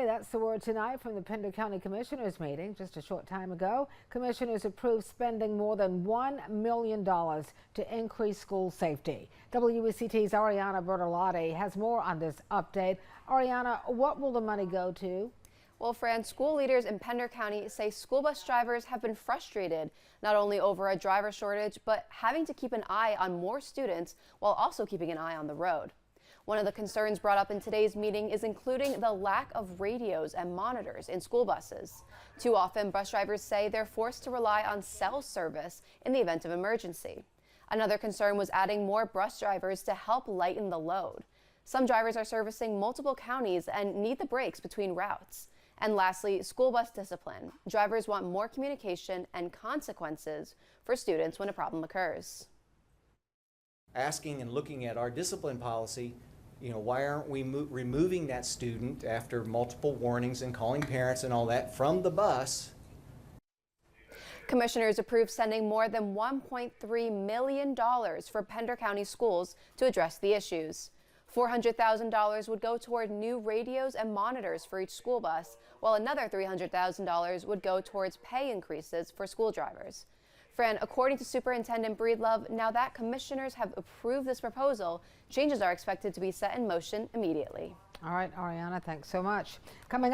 Okay, that's the word tonight from the Pender County Commissioners meeting just a short time ago. Commissioners approved spending more than $1 million to increase school safety. WECT's Ariana Bertolotti has more on this update. Ariana, what will the money go to? Well, Fran, school leaders in Pender County say school bus drivers have been frustrated, not only over a driver shortage, but having to keep an eye on more students while also keeping an eye on the road. One of the concerns brought up in today's meeting is including the lack of radios and monitors in school buses. Too often, bus drivers say they're forced to rely on cell service in the event of emergency. Another concern was adding more bus drivers to help lighten the load. Some drivers are servicing multiple counties and need the breaks between routes. And lastly, school bus discipline. Drivers want more communication and consequences for students when a problem occurs. Asking and looking at our discipline policy, why aren't we removing that student after multiple warnings and calling parents and all that from the bus? Commissioners approved sending more than $1.3 million for Pender County Schools to address the issues. $400,000 would go toward new radios and monitors for each school bus, while another $300,000 would go towards pay increases for school drivers. Fran, according to Superintendent Breedlove, now that commissioners have approved this proposal, changes are expected to be set in motion immediately. All right, Ariana, thanks so much. Coming up.